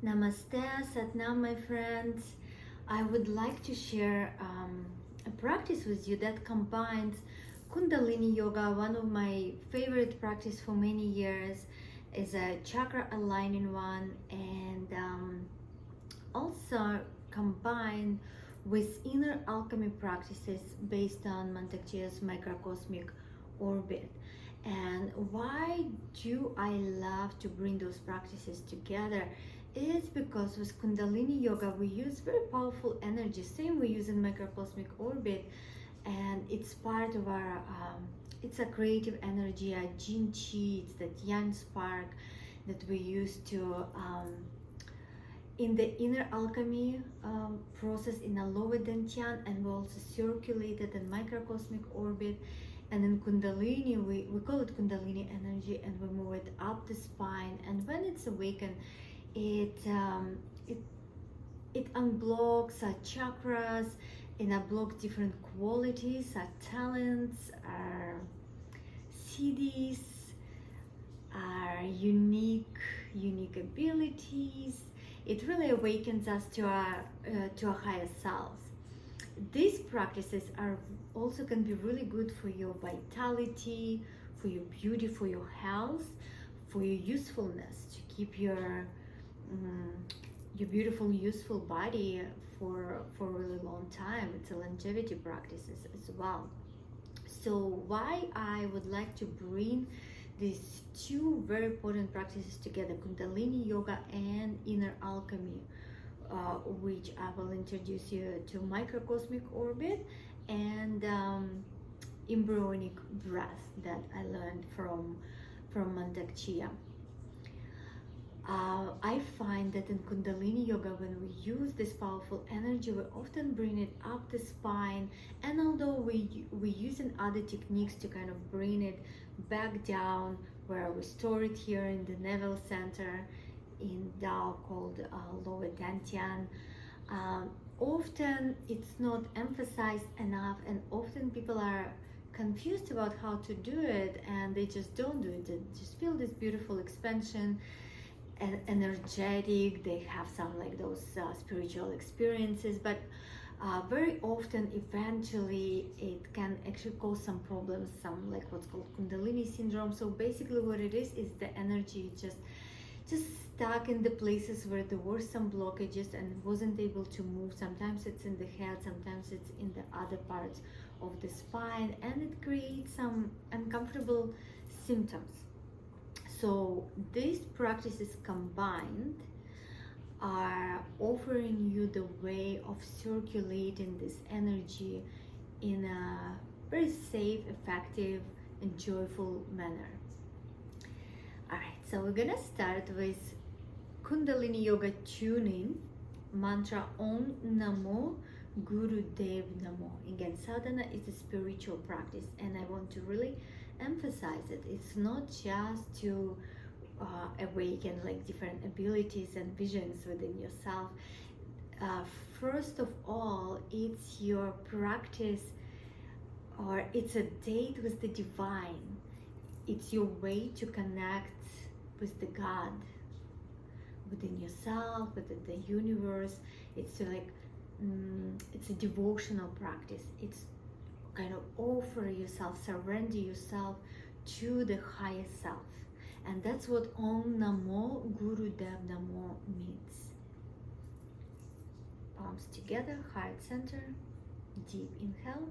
Namaste, Sadhana, my friends. I would like to share a practice with you that combines Kundalini Yoga. One of my favorite practice for many years is a chakra aligning one, and also combined with inner alchemy practices based on Montague's microcosmic orbit. And why do I love to bring those practices together? Is because with Kundalini Yoga we use very powerful energy, same we use in microcosmic orbit, and it's part of our it's a creative energy, a Jin Chi, it's that yang spark that we use to in the inner alchemy process in a lower dantian, and we also circulate it in microcosmic orbit. And in Kundalini, we call it Kundalini energy, and we move it up the spine. And when it's awakened, it unblocks our chakras and unblocks different qualities, our talents, our CDs, our unique abilities. It really awakens us to our higher selves. These practices are also can be really good for your vitality, for your beauty, for your health, for your usefulness, to keep your beautiful, useful body for a really long time. It's a longevity practices as well. So why I would like to bring these two very important practices together, Kundalini Yoga and inner alchemy, which I will introduce you to microcosmic orbit and embryonic breath that I learned from Mandakya. I find that in Kundalini Yoga, when we use this powerful energy, we often bring it up the spine, and although we using other techniques to kind of bring it back down, where we store it here in the Navel center in Tao called lower dantian, often it's not emphasized enough, and often people are confused about how to do it, and they just don't do it. They just feel this beautiful expansion and energetic. They have some like those spiritual experiences, but very often eventually it can actually cause some problems, some like what's called Kundalini syndrome. So basically what it is the energy just stuck in the places where there were some blockages and wasn't able to move. Sometimes it's in the head, sometimes it's in the other parts of the spine, and it creates some uncomfortable symptoms. So these practices combined are offering you the way of circulating this energy in a very safe, effective, and joyful manner. Alright, so we're gonna start with Kundalini Yoga tuning mantra Om Namo Guru Dev Namo. Again, sadhana is a spiritual practice, and I want to really emphasize it. It's not just to awaken like different abilities and visions within yourself. First of all, it's your practice, or it's a date with the divine. It's your way to connect with the God within yourself, within the universe. It's like it's a devotional practice. It's kind of offer yourself, surrender yourself to the highest self, and that's what Om Namo Guru Dev Namo means. Palms together, heart center, deep inhale.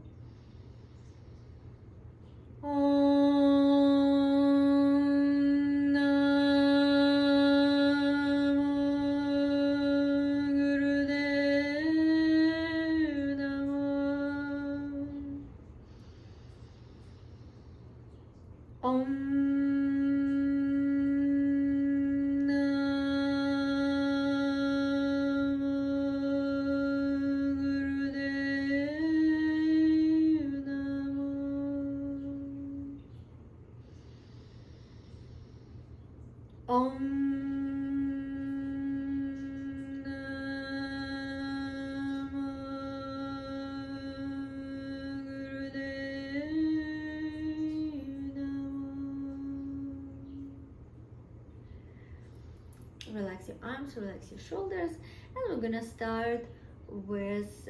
Relax your arms, relax your shoulders, and we're gonna start with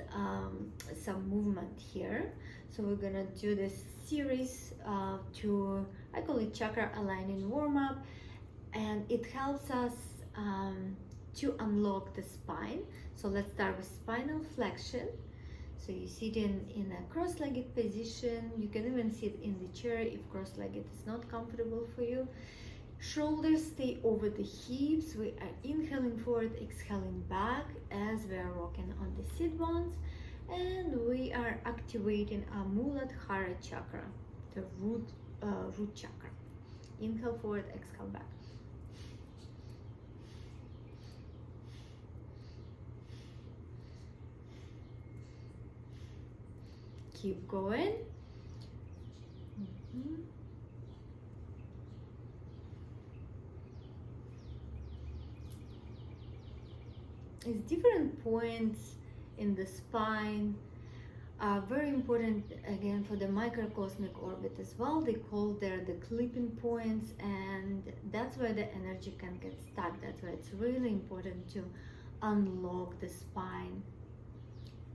some movement here. So we're gonna do this series to, I call it chakra aligning warm-up, and it helps us to unlock the spine. So let's start with spinal flexion. So you sit in a cross-legged position. You can even sit in the chair if cross-legged is not comfortable for you. Shoulders stay over the hips. We are inhaling forward, exhaling back as we are rocking on the sit bones. And we are activating our Muladhara chakra, the root chakra. Inhale forward, exhale back. Keep going. It's different points in the spine are very important, again, for the microcosmic orbit as well. They call the clipping points, and that's where the energy can get stuck. That's why it's really important to unlock the spine.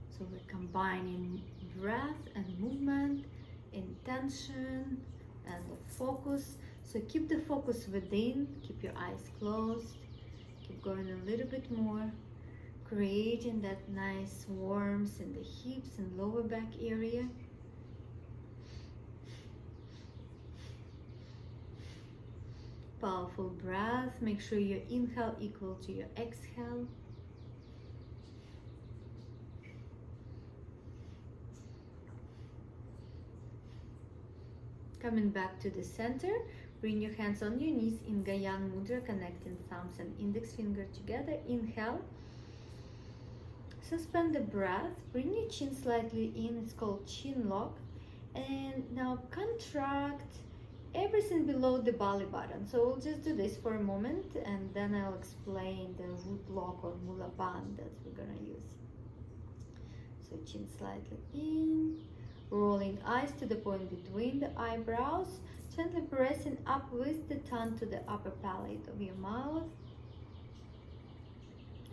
So we're combining breath and movement, intention and the focus. So keep the focus within, keep your eyes closed, keep going a little bit more, creating that nice warmth in the hips and lower back area. Powerful breath. Make sure your inhale equal to your exhale. Coming back to the center, bring your hands on your knees in Gyan Mudra, connecting thumbs and index finger together. Inhale. Suspend the breath. Bring your chin slightly in. It's called chin lock. And now contract everything below the belly button. So we'll just do this for a moment, and then I'll explain the root lock or mula bandha that we're gonna use. So chin slightly in. Rolling eyes to the point between the eyebrows, gently pressing up with the tongue to the upper palate of your mouth.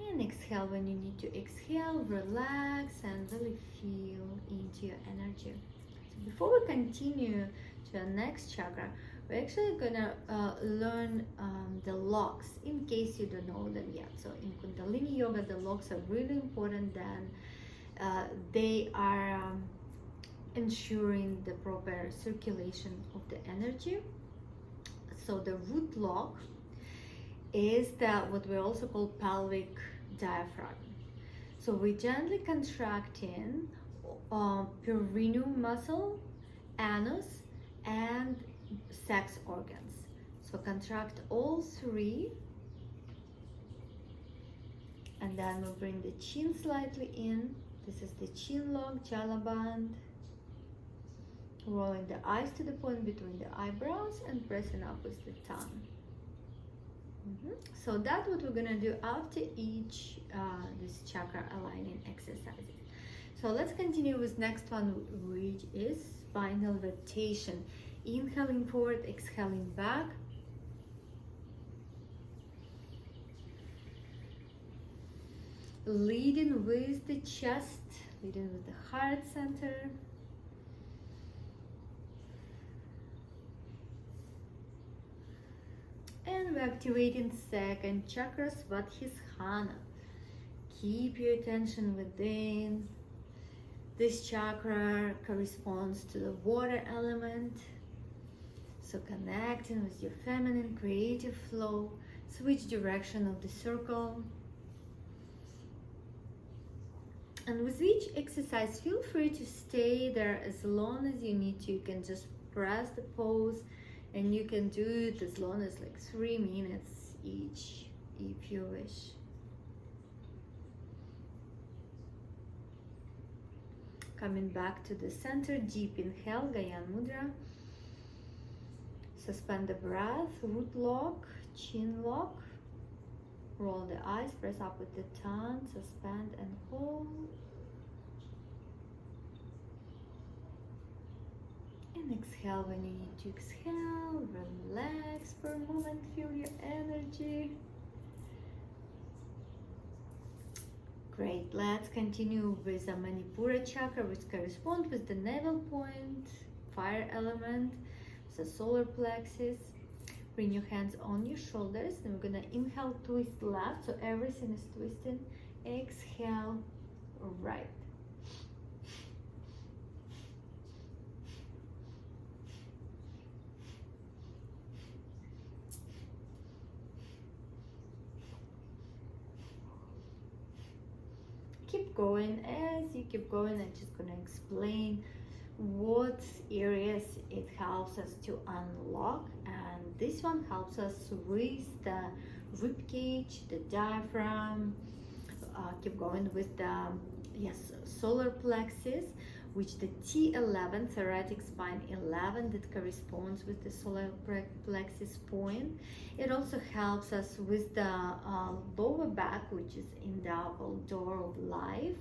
And exhale when you need to exhale, relax and really feel into your energy. So before we continue to our next chakra, we're actually gonna learn the locks in case you don't know them yet. So in Kundalini Yoga, the locks are really important. Then they are ensuring the proper circulation of the energy. So the root lock is what we also call pelvic diaphragm. So we gently contracting perineum muscle, anus, and sex organs. So contract all three, and then we'll bring the chin slightly in. This is the chin lock, jala band. Rolling the eyes to the point between the eyebrows and pressing up with the tongue. So that's what we're gonna do after each this chakra aligning exercises. So let's continue with next one, which is spinal rotation. Inhaling forward, exhaling back. Leading with the chest, leading with the heart center. And we're activating second chakra, Svadhisthana. Keep your attention within. This chakra corresponds to the water element. So connecting with your feminine creative flow, switch direction of the circle. And with each exercise, feel free to stay there as long as you need to. You can just press the pose, and you can do it as long as like 3 minutes each, if you wish. Coming back to the center, deep inhale, Gyan Mudra. Suspend the breath, root lock, chin lock. Roll the eyes, press up with the tongue, suspend and hold. And exhale when you need to exhale. Relax for a moment, feel your energy. Great. Let's continue with the Manipura chakra, which corresponds with the navel point, fire element, the solar plexus. Bring your hands on your shoulders, and we're gonna inhale, twist left, so everything is twisting. Exhale, right. Keep going. As you keep going, I'm just gonna explain what areas it helps us to unlock, and this one helps us with the rib cage, the diaphragm. Keep going with the solar plexus, which the T11, thoracic spine 11, that corresponds with the solar plexus point. It also helps us with the lower back, which is in the door of life,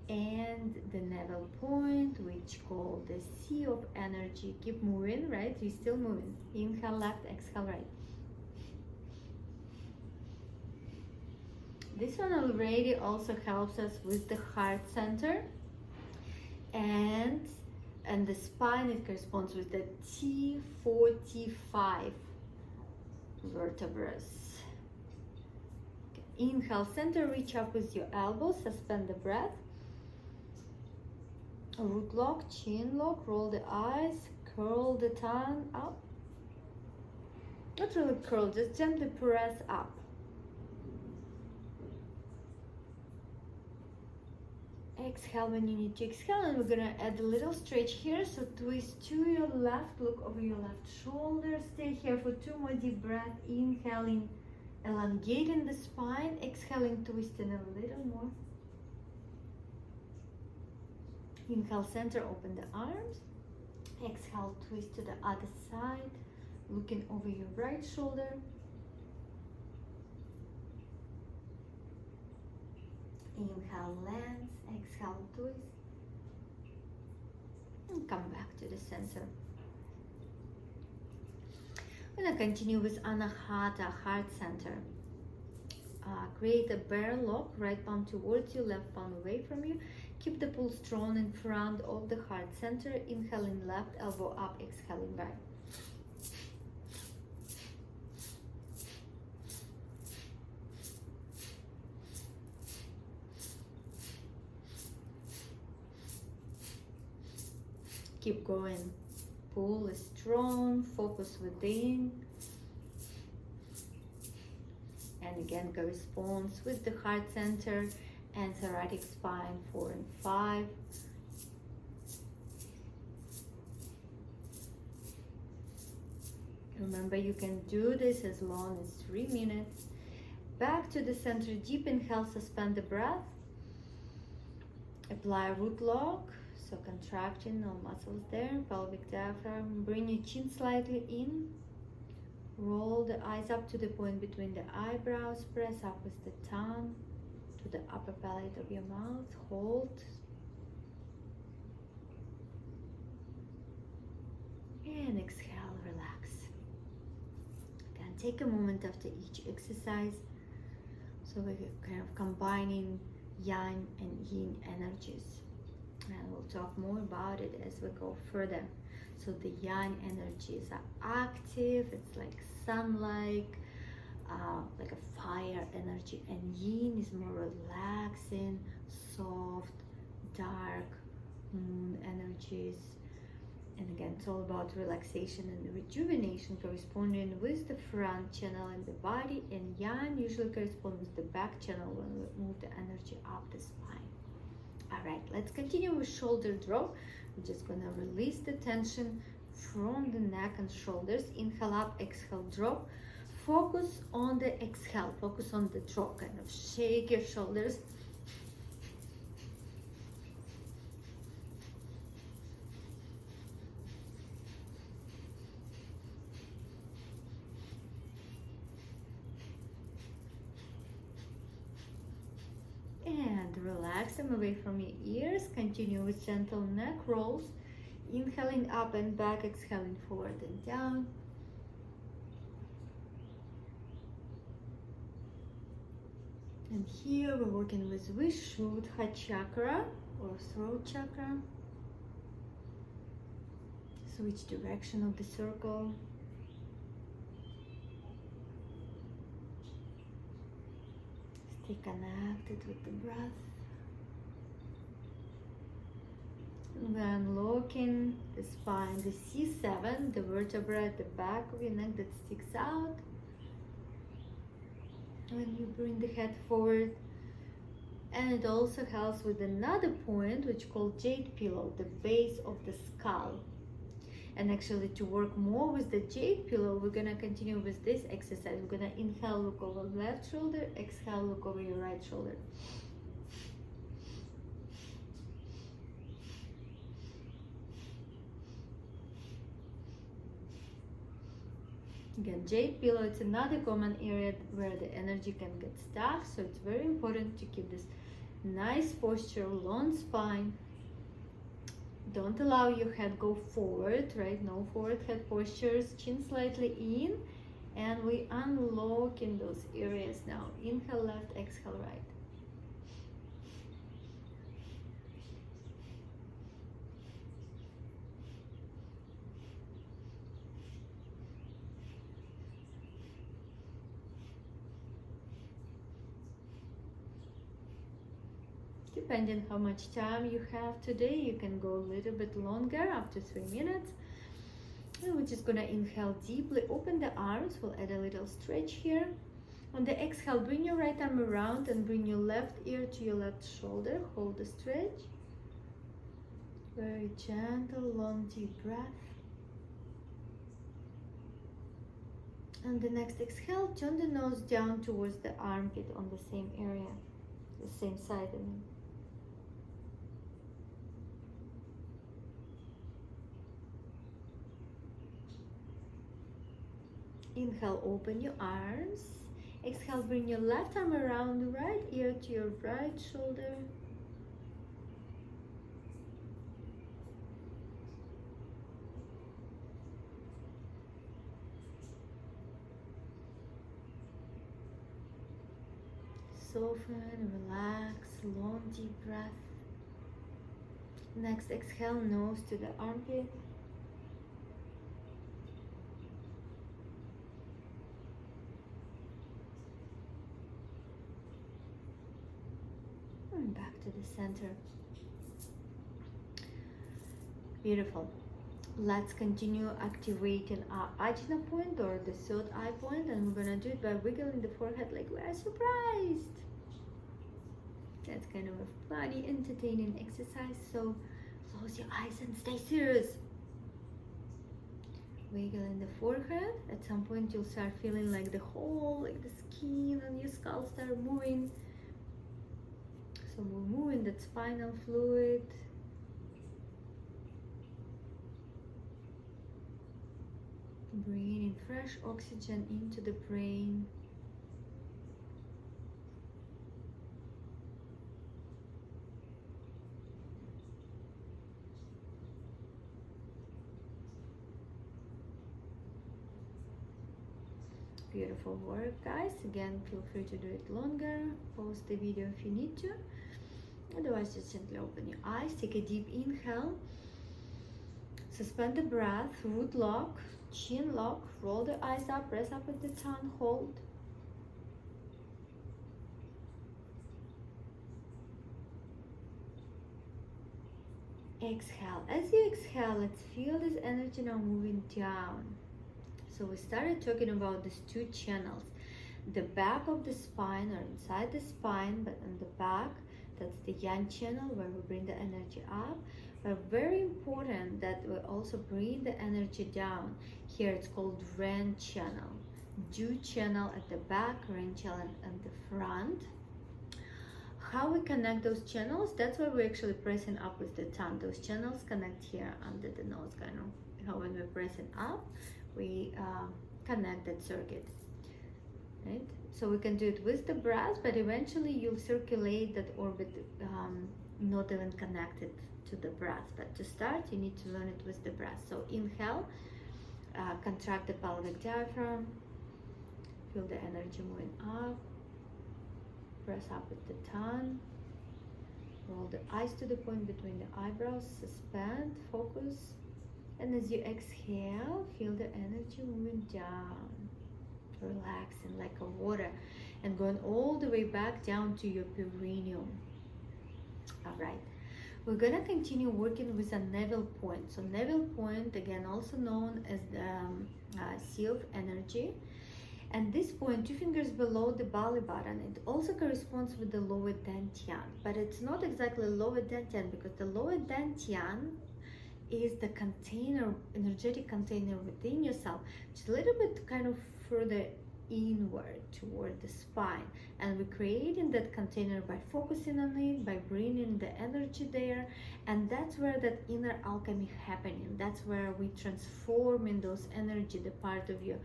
and the navel point, which called the sea of energy. Keep moving, right? You're still moving. Inhale left, exhale right. This one already also helps us with the heart center, and the spine. It corresponds with the T45 vertebrae. Okay. Inhale center, reach up with your elbows, suspend the breath. Root lock, chin lock, roll the eyes, curl the tongue up. Not really curl, just gently press up. Exhale when you need to exhale, and we're gonna add a little stretch here. So twist to your left, look over your left shoulder. Stay here for 2 more deep breaths. Inhaling, elongating the spine. Exhaling, twisting a little more. Inhale center, open the arms. Exhale, twist to the other side, looking over your right shoulder. Inhale, length. Exhale, twist. And come back to the center. We're gonna continue with Anahata, heart center. Create a bear lock, right palm towards you, left palm away from you. Keep the pull strong in front of the heart center. Inhaling left, elbow up, exhaling right. Keep going. Pull is strong, focus within. And again, corresponds with the heart center and thoracic spine 4 and 5. Remember, you can do this as long as 3 minutes. Back to the center, deep inhale, suspend the breath. Apply root lock, so contracting all muscles there, pelvic diaphragm. Bring your chin slightly in. Roll the eyes up to the point between the eyebrows. Press up with the tongue to the upper palate of your mouth. Hold. And exhale, relax. Again, take a moment after each exercise. So we're kind of combining yang and yin energies. And we'll talk more about it as we go further. So the yang energies are active, it's like sunlight, like a fire energy, and yin is more relaxing, soft, dark moon energies. And again, it's all about relaxation and rejuvenation, corresponding with the front channel in the body, and yang usually corresponds with the back channel when we move the energy up the spine. All right, let's continue with shoulder drop. We're just gonna release the tension from the neck and shoulders. Inhale up, exhale, drop. Focus on the exhale, focus on the drop, kind of shake your shoulders. And relax them away from your ears. Continue with gentle neck rolls. Inhaling up and back, exhaling forward and down. And here we're working with Vishuddha chakra or throat chakra. Switch direction of the circle. Stay connected with the breath. And we're unlocking the spine, the C7, the vertebra at the back of your neck that sticks out. When you bring the head forward. And it also helps with another point which is called jade pillow, the base of the skull. And actually, to work more with the jade pillow, we're gonna continue with this exercise. We're gonna inhale, look over left shoulder, exhale, look over your right shoulder. Again, jade pillow, it's another common area where the energy can get stuck, so it's very important to keep this nice posture, long spine. Don't allow your head go forward, right? No forward head postures, chin slightly in, and we unlock in those areas now. Inhale left, exhale right. Depending how much time you have today, you can go a little bit longer, up to 3 minutes. And we're just gonna inhale deeply, open the arms. We'll add a little stretch here. On the exhale, bring your right arm around and bring your left ear to your left shoulder. Hold the stretch. Very gentle, long, deep breath. And the next exhale, turn the nose down towards the armpit on the same area, the same side, I mean. Inhale, open your arms. Exhale, bring your left arm around the right ear to your right shoulder. Soften, relax, long, deep breath. Next, exhale, nose to the armpit. And back to the center. Beautiful. Let's continue activating our ajna point or the third eye point, and we're gonna do it by wiggling the forehead like we are surprised. That's kind of a funny, entertaining exercise, so close your eyes and stay serious. Wiggling the forehead. At some point you'll start feeling like the whole, like the skin on your skull start moving. So we're moving that spinal fluid. Bringing in fresh oxygen into the brain. Beautiful work, guys. Again, feel free to do it longer. Pause the video if you need to. Otherwise, just gently open your eyes. Take a deep inhale. Suspend the breath. Root lock. Chin lock. Roll the eyes up. Press up at the tongue. Hold. Exhale. As you exhale, let's feel this energy now moving down. So we started talking about these two channels. The back of the spine or inside the spine, but on the back, that's the yang channel where we bring the energy up. But very important that we also bring the energy down. Here it's called ren channel. Du channel at the back, ren channel at the front. How we connect those channels, that's why we're actually pressing up with the tongue. Those channels connect here under the nose, kind of how when we're pressing up, we connect that circuit, right? So we can do it with the breath, but eventually you'll circulate that orbit, not even connected to the breath. But to start, you need to learn it with the breath. So inhale, contract the pelvic diaphragm, feel the energy moving up. Press up with the tongue. Roll the eyes to the point between the eyebrows. Suspend, focus. And as you exhale, feel the energy moving down. Relaxing like a water. And going all the way back down to your perineum. Alright. We're going to continue working with a Navel point. So Navel point, again, also known as the sea of energy. And this point, 2 fingers below the belly button, it also corresponds with the lower dantian. But it's not exactly lower dantian, because the lower dantian is the container, energetic container within yourself, which is a little bit kind of further inward toward the spine. And we're creating that container by focusing on it, by bringing the energy there. And that's where that inner alchemy happening. That's where we transform in those energy, the part of your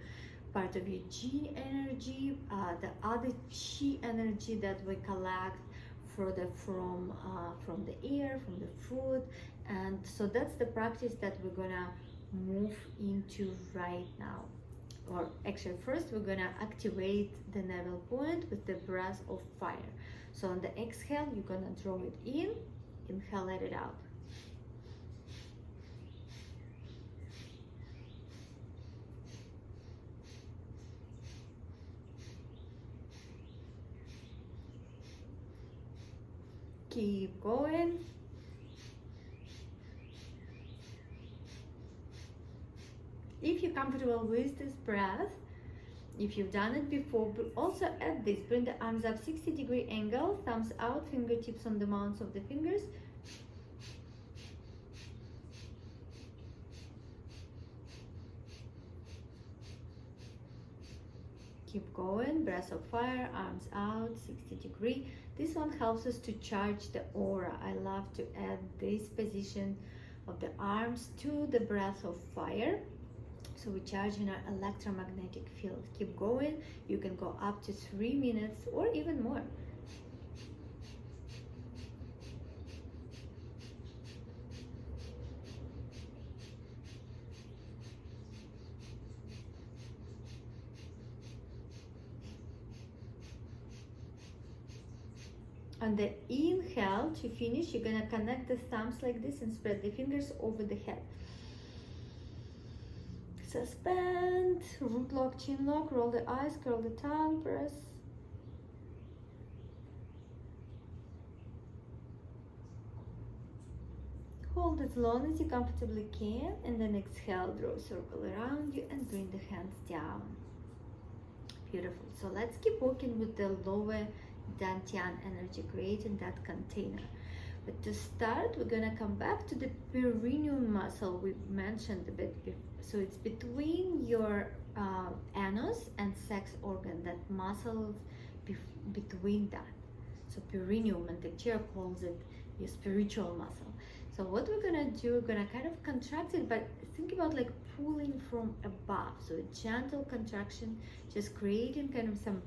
G energy, the other Chi energy that we collect further from the air, from the food. And so that's the practice that we're gonna move into right now. Or actually, first we're gonna activate the Navel point with the breath of fire. So on the exhale, you're gonna draw it in, inhale, let it out. Keep going. If you're comfortable with this breath, if you've done it before, but also at this, bring the arms up 60-degree angle, thumbs out, fingertips on the mounts of the fingers. Keep going, breath of fire, arms out, 60-degree. This one helps us to charge the aura. I love to add this position of the arms to the breath of fire. So we're charging our electromagnetic field. Keep going. You can go up to 3 minutes or even more. On the inhale, to finish, you're gonna connect the thumbs like this and spread the fingers over the head. Suspend, root lock, chin lock, roll the eyes, curl the tongue, press. Hold as long as you comfortably can, and then exhale, draw a circle around you and bring the hands down. Beautiful. So let's keep working with the lower dantian energy, creating that container. But to start, we're gonna come back to the perineum muscle we mentioned a bit before. So it's between your anus and sex organ, that muscle between that. So perineum, and the chair calls it your spiritual muscle. So what we're gonna do, we're gonna kind of contract it, but think about like pulling from above. So a gentle contraction, just creating kind of some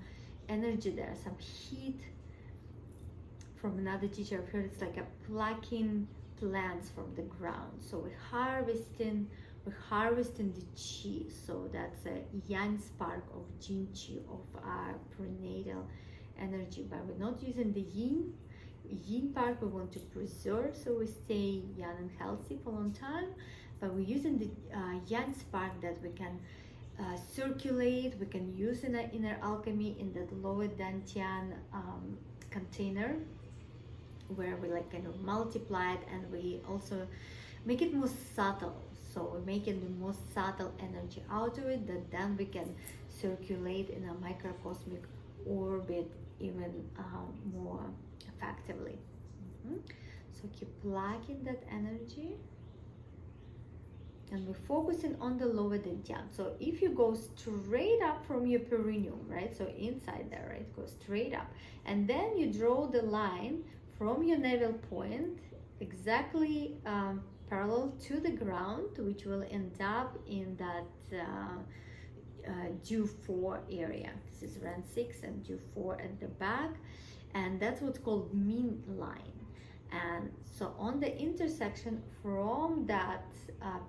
energy there, some heat. From another teacher I've heard, it's like a plucking plants from the ground. So we're harvesting the chi. So that's a yang spark of jin chi, of our prenatal energy. But we're not using the yin part. We want to preserve, so we stay young and healthy for a long time. But we're using the yang spark that we can circulate. We can use in our inner alchemy in that lower dantian container, where we like kind of multiply it, and we also make it more subtle. So we're making the most subtle energy out of it, that then we can circulate in a microcosmic orbit even more effectively. So keep plugging that energy, and we're focusing on the lower dantian. So if you go straight up from your perineum, right, so inside there, right, go straight up, and then you draw the line from your navel point exactly parallel to the ground, which will end up in that Q4 area. This is RAN 6 and Q4 at the back, and that's what's called mean line. And so on the intersection from that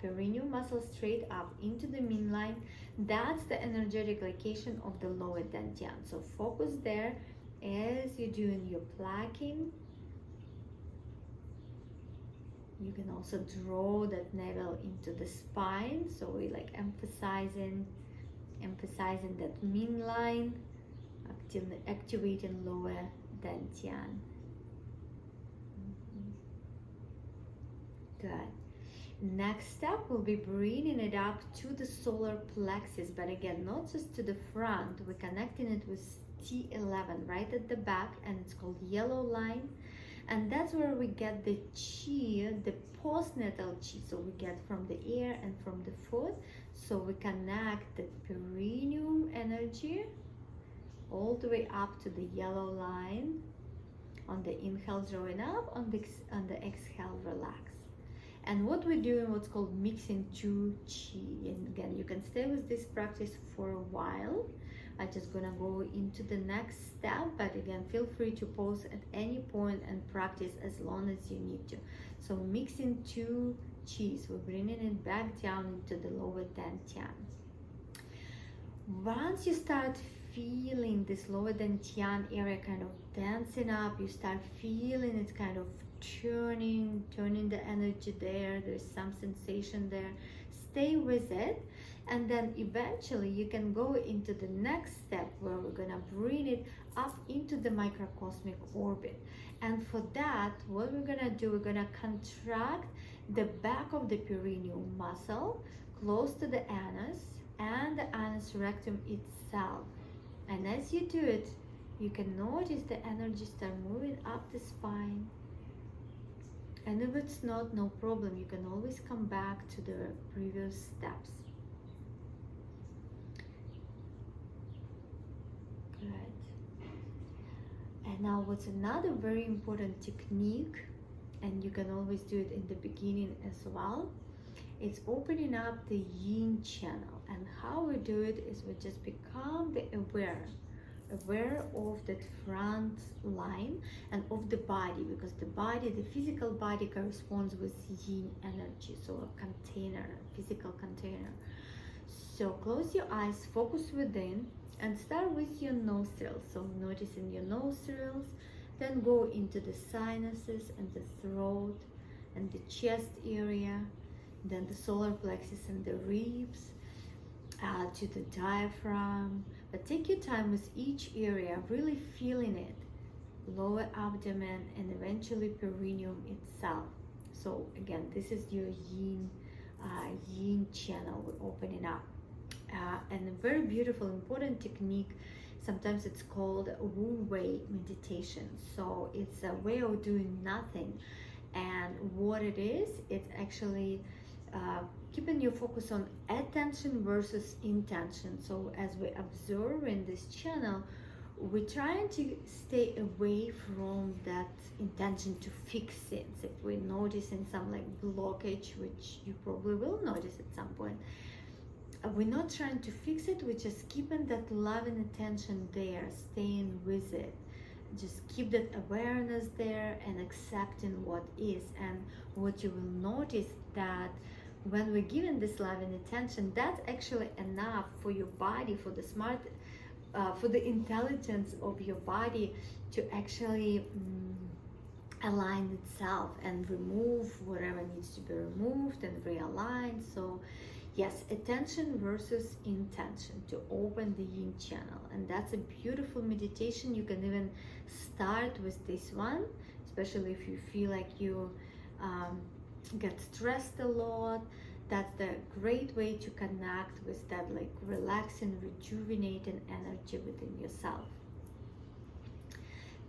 perineum muscle straight up into the mean line, that's the energetic location of the lower dantian. So focus there, As you're doing your plucking, you can also draw that navel into the spine. So we like emphasizing that min line, activating lower dantian. Good. Next step will be bringing it up to the solar plexus, but again, not just to the front. We're connecting it with T11 right at the back, and it's called yellow line. And that's where we get the chi, the postnatal chi. So we get from the ear and from the foot. So we connect the perineum energy all the way up to the yellow line. On the inhale, drawing up, on the exhale, relax. And what we're doing, what's called mixing two chi. And again, you can stay with this practice for a while. I'm just gonna go into the next step, but again, feel free to pause at any point and practice as long as you need to. So mixing two chis, we're bringing it back down into the lower dantian. Once you start feeling this lower dantian area kind of dancing up, you start feeling it kind of turning the energy there. There's some sensation there. Stay with it, and then eventually you can go into the next step where we're gonna bring it up into the microcosmic orbit. And for that, what we're gonna do, we're gonna contract the back of the perineum muscle close to the anus and the anus rectum itself. And as you do it, you can notice the energy start moving up the spine. And if it's not, no problem. You can always come back to the previous steps. Good. And now what's another very important technique, and you can always do it in the beginning as well, it's opening up the yin channel. And how we do it is we just become aware of that front line and of the body, because the body, the physical body, corresponds with yin energy, so a container, a physical container. So close your eyes, focus within, and start with your nostrils. So noticing your nostrils, then go into the sinuses and the throat and the chest area, then the solar plexus and the ribs, to the diaphragm. But take your time with each area, really feeling it, lower abdomen, and eventually perineum itself. So again, this is your yin channel we're opening up. And a very beautiful, important technique. Sometimes it's called Wu Wei meditation. So it's a way of doing nothing. And what it is, it's actually keeping your focus on attention versus intention. So as we observe in this channel, we're trying to stay away from that intention to fix things. If we're noticing some like blockage, which you probably will notice at some point, we're not trying to fix it, we're just keeping that love and attention there, staying with it. Just keep that awareness there and accepting what is. And what you will notice that when we're given this love and attention, that's actually enough for your body, for the for the intelligence of your body to actually align itself and remove whatever needs to be removed and realign. So yes, attention versus intention to open the yin channel. And that's a beautiful meditation. You can even start with this one, especially if you feel like you get stressed a lot. That's the great way to connect with that like relaxing, rejuvenating energy within yourself.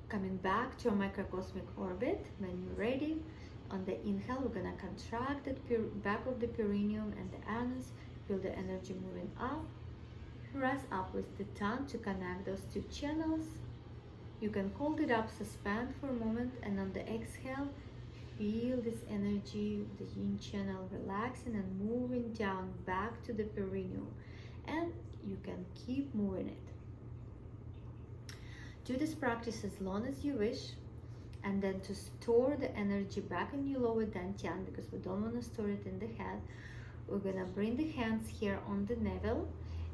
Coming back to a microcosmic orbit, when you're ready, on the inhale, we're gonna contract the back of the perineum and the anus, feel the energy moving up. Press up with the tongue to connect those two channels. You can hold it up, suspend for a moment, and on the exhale, feel this energy, the yin channel relaxing and moving down back to the perineum. And you can keep moving it. Do this practice as long as you wish. And then to store the energy back in your lower dantian, because we don't want to store it in the head, we're gonna bring the hands here on the navel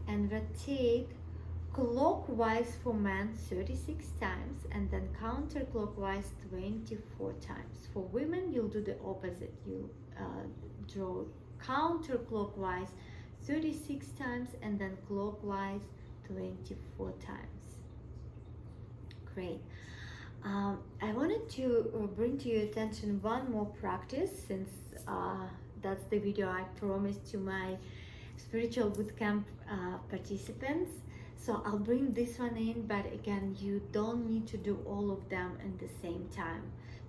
and rotate Clockwise for men 36 times, and then counterclockwise 24 times. For women, you'll do the opposite. You draw counterclockwise 36 times, and then clockwise 24 times. Great. I wanted to bring to your attention one more practice, since that's the video I promised to my spiritual bootcamp participants. So I'll bring this one in, but again, you don't need to do all of them at the same time.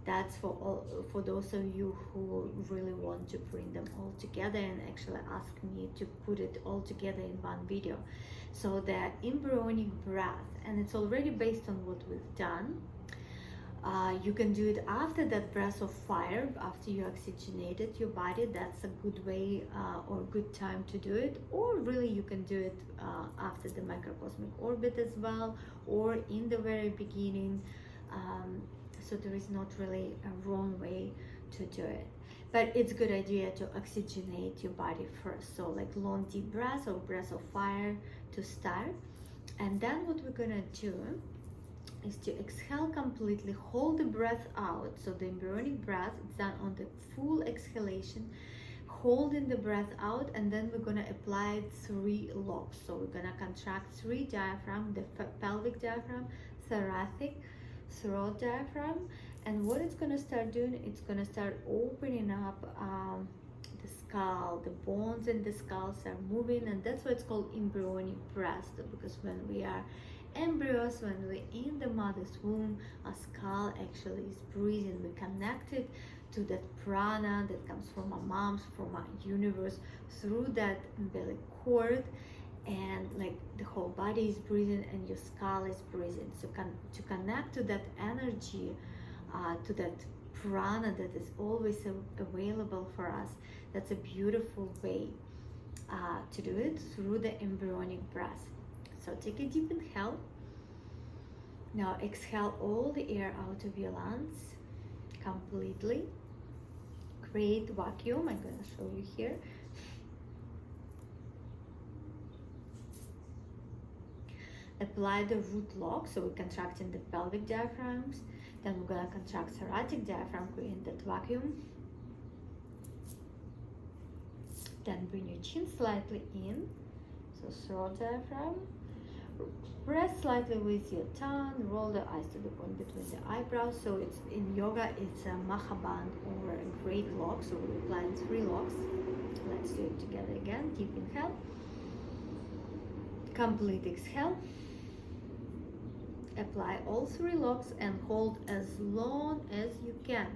That's for those of you who really want to bring them all together and actually ask me to put it all together in one video. So the embryonic breath, and it's already based on what we've done. You can do it after that breath of fire, after you oxygenated your body. That's a good way or good time to do it. Or really you can do it after the microcosmic orbit as well, or in the very beginning. So there is not really a wrong way to do it. But it's a good idea to oxygenate your body first. So like long deep breaths or breath of fire to start. And then what we're gonna do is to exhale completely, hold the breath out. So the embryonic breath is done on the full exhalation, holding the breath out, and then we're gonna apply 3 locks. So we're gonna contract 3 diaphragm, the pelvic diaphragm, thoracic, throat diaphragm. And what it's gonna start doing, it's gonna start opening up the skull. The bones in the skull are moving, and that's why it's called embryonic breath, because when we are embryos, when we're in the mother's womb, our skull actually is breathing. We're connected to that prana that comes from our moms, from our universe, through that umbilical cord, and like the whole body is breathing and your skull is breathing. So to connect to that energy, to that prana that is always available for us, that's a beautiful way to do it, through the embryonic breath. So take a deep inhale. Now exhale all the air out of your lungs completely. Create vacuum. I'm going to show you here. Apply the root lock. So we're contracting the pelvic diaphragms. Then we're going to contract thoracic diaphragm, creating that vacuum. Then bring your chin slightly in. So throat diaphragm. Press slightly with your tongue, roll the eyes to the point between the eyebrows. So it's in yoga, it's a mahaband or a great lock. So we're applying 3 locks. Let's do it together again. Deep inhale. Complete exhale. Apply all 3 locks and hold as long as you can.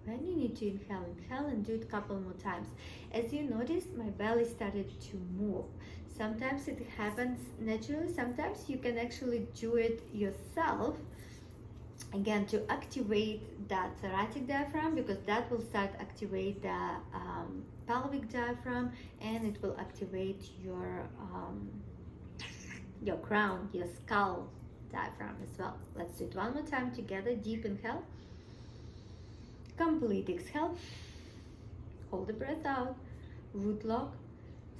When you need to inhale and do it a couple more times. As you notice, my belly started to move. Sometimes it happens naturally, sometimes you can actually do it yourself. Again, to activate that thoracic diaphragm, because that will start activate the pelvic diaphragm, and it will activate your crown, your skull diaphragm as well. Let's do it one more time together. Deep inhale. Complete exhale. Hold the breath out. Root lock,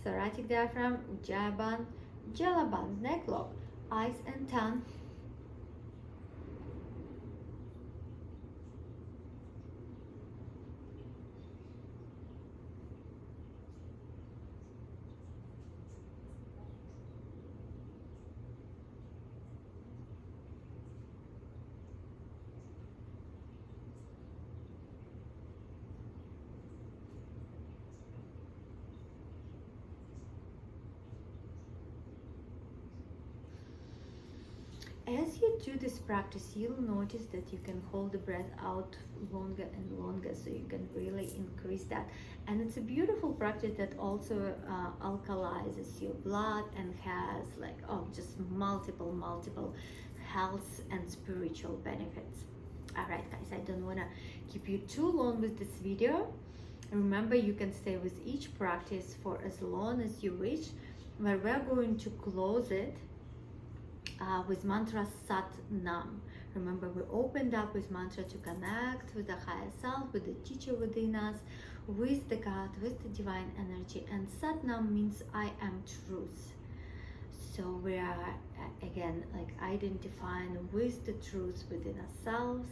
thoracic diaphragm, ujjayi band, jala band, neck lock, eyes and tongue. As you do this practice, you'll notice that you can hold the breath out longer and longer, so you can really increase that. And it's a beautiful practice that also alkalizes your blood and has like just multiple health and spiritual benefits. All right, guys, I don't want to keep you too long with this video. Remember, you can stay with each practice for as long as you wish, but we're going to close it with mantra Sat Nam. Remember, we opened up with mantra to connect with the higher self, with the teacher within us, with the God, with the divine energy. And Sat Nam means I am truth. So we are again like identifying with the truth within ourselves,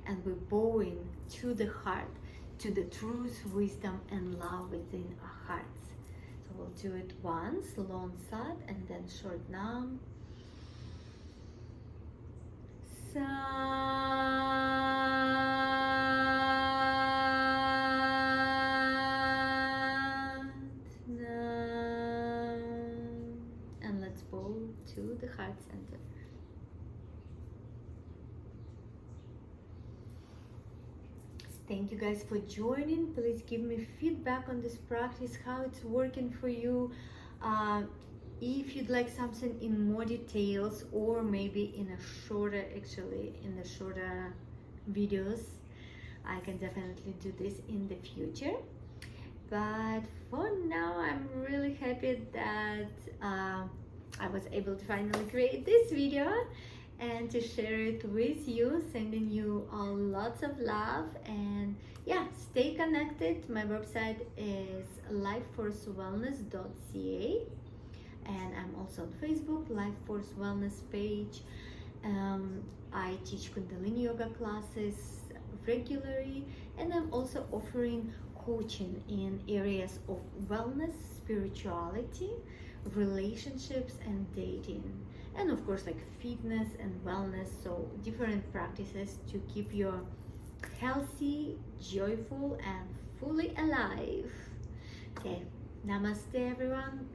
and we're bowing to the heart, to the truth, wisdom, and love within our hearts. So we'll do it once, long Sat, and then short Nam. Sat Nam. And let's bow to the heart center. Thank you guys for joining. Please give me feedback on this practice, how it's working for you. If you'd like something in more details, or maybe in a shorter, in the shorter videos, I can definitely do this in the future. But for now, I'm really happy that I was able to finally create this video and to share it with you, sending you all lots of love. And yeah, stay connected. My website is lifeforcewellness.ca, and I'm also on Facebook, Life Force Wellness page. I teach Kundalini yoga classes regularly, and I'm also offering coaching in areas of wellness, spirituality, relationships, and dating, and of course like fitness and wellness. So different practices to keep you healthy, joyful, and fully alive. Okay, namaste everyone.